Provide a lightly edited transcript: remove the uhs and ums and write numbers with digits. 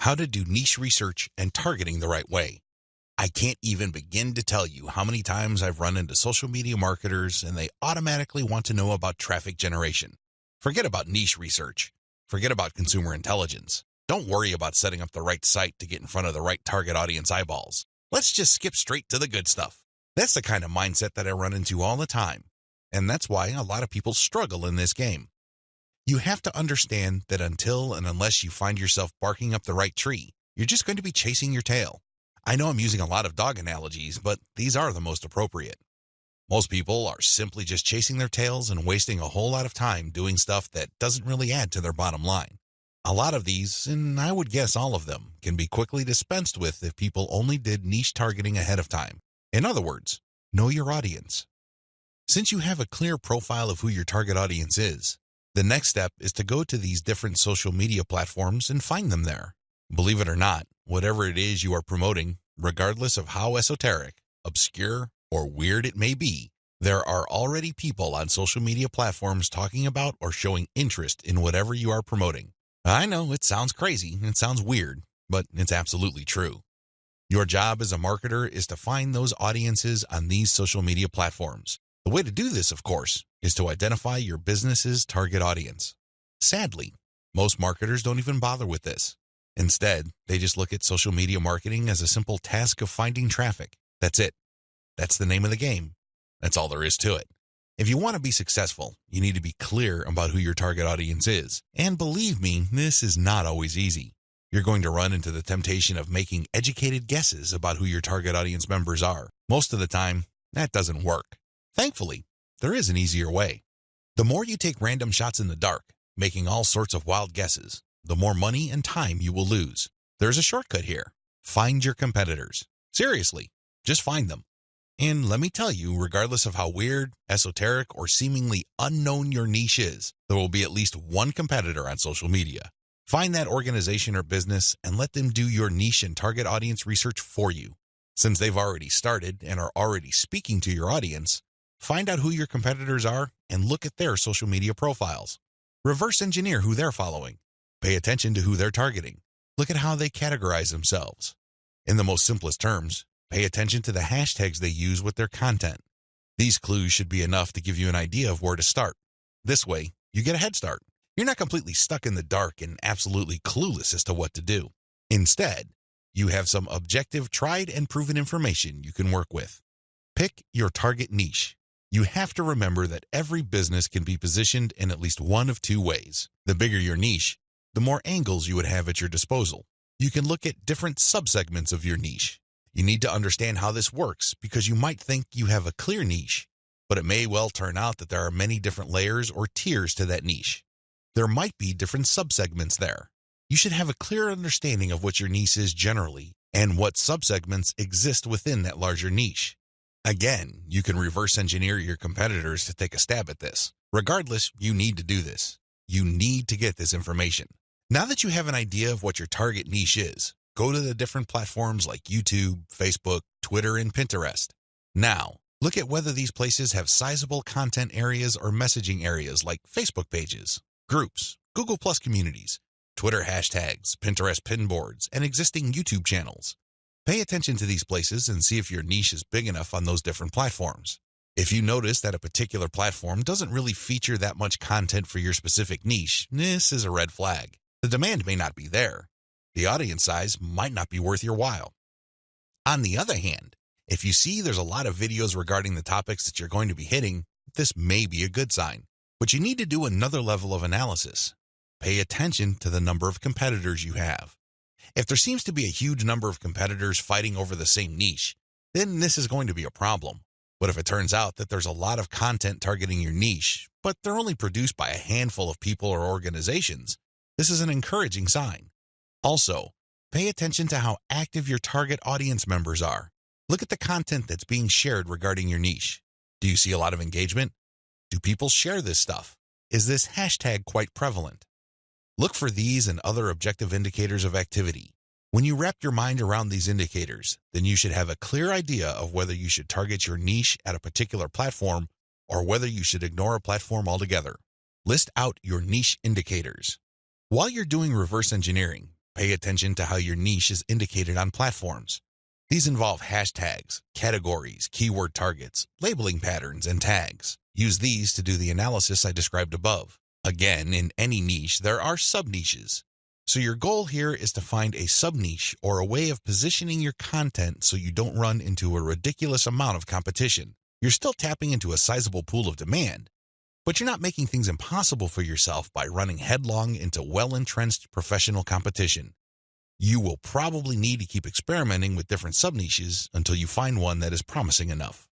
How to do niche research and targeting the right way. I can't even begin to tell you how many times I've run into social media marketers and they automatically want to know about traffic generation. Forget about niche research. Forget about consumer intelligence. Don't worry about setting up the right site to get in front of the right target audience eyeballs. Let's just skip straight to the good stuff. That's the kind of mindset that I run into all the time. And that's why a lot of people struggle in this game. You have to understand that until and unless you find yourself barking up the right tree, you're just going to be chasing your tail. I know I'm using a lot of dog analogies, but these are the most appropriate. Most people are simply just chasing their tails and wasting a whole lot of time doing stuff that doesn't really add to their bottom line. A lot of these, and I would guess all of them, can be quickly dispensed with if people only did niche targeting ahead of time. In other words, know your audience. Since you have a clear profile of who your target audience is, the next step is to go to these different social media platforms and find them there. Believe it or not, whatever it is you are promoting, regardless of how esoteric, obscure, or weird it may be, there are already people on social media platforms talking about or showing interest in whatever you are promoting. I know it sounds crazy, it sounds weird, but it's absolutely true. Your job as a marketer is to find those audiences on these social media platforms. The way to do this, of course, is to identify your business's target audience. Sadly, most marketers don't even bother with this. Instead, they just look at social media marketing as a simple task of finding traffic. That's it. That's the name of the game. That's all there is to it. If you want to be successful, you need to be clear about who your target audience is. And believe me, this is not always easy. You're going to run into the temptation of making educated guesses about who your target audience members are. Most of the time, that doesn't work. Thankfully, there is an easier way. The more you take random shots in the dark, making all sorts of wild guesses, the more money and time you will lose. There's a shortcut here. Find your competitors. Seriously, just find them. And let me tell you, regardless of how weird, esoteric, or seemingly unknown your niche is, there will be at least one competitor on social media. Find that organization or business and let them do your niche and target audience research for you. Since they've already started and are already speaking to your audience, find out who your competitors are and look at their social media profiles. Reverse engineer who they're following. Pay attention to who they're targeting. Look at how they categorize themselves. In the most simplest terms, pay attention to the hashtags they use with their content. These clues should be enough to give you an idea of where to start. This way, you get a head start. You're not completely stuck in the dark and absolutely clueless as to what to do. Instead, you have some objective, tried and proven information you can work with. Pick your target niche. You have to remember that every business can be positioned in at least one of two ways. The bigger your niche, the more angles you would have at your disposal. You can look at different subsegments of your niche. You need to understand how this works because you might think you have a clear niche, but it may well turn out that there are many different layers or tiers to that niche. There might be different subsegments there. You should have a clear understanding of what your niche is generally and what subsegments exist within that larger niche. Again, you can reverse engineer your competitors to take a stab at this. Regardless, you need to do this. You need to get this information. Now that you have an idea of what your target niche is, go to the different platforms like YouTube, Facebook, Twitter, and Pinterest. Now, look at whether these places have sizable content areas or messaging areas like Facebook pages, groups, Google Plus communities, Twitter hashtags, Pinterest pinboards, and existing YouTube channels. Pay attention to these places and see if your niche is big enough on those different platforms. If you notice that a particular platform doesn't really feature that much content for your specific niche, this is a red flag. The demand may not be there. The audience size might not be worth your while. On the other hand, if you see there's a lot of videos regarding the topics that you're going to be hitting, this may be a good sign. But you need to do another level of analysis. Pay attention to the number of competitors you have. If there seems to be a huge number of competitors fighting over the same niche, then this is going to be a problem. But if it turns out that there's a lot of content targeting your niche, but they're only produced by a handful of people or organizations, this is an encouraging sign. Also, pay attention to how active your target audience members are. Look at the content that's being shared regarding your niche. Do you see a lot of engagement? Do people share this stuff? Is this hashtag quite prevalent? Look for these and other objective indicators of activity. When you wrap your mind around these indicators, then you should have a clear idea of whether you should target your niche at a particular platform or whether you should ignore a platform altogether. List out your niche indicators. While you're doing reverse engineering, Pay attention to how your niche is indicated on platforms. These involve hashtags, categories, keyword targets, labeling patterns, and tags. Use these to do the analysis I described above. Again, in any niche, there are sub-niches. So your goal here is to find a sub-niche or a way of positioning your content so you don't run into a ridiculous amount of competition. You're still tapping into a sizable pool of demand, but you're not making things impossible for yourself by running headlong into well-entrenched professional competition. You will probably need to keep experimenting with different sub-niches until you find one that is promising enough.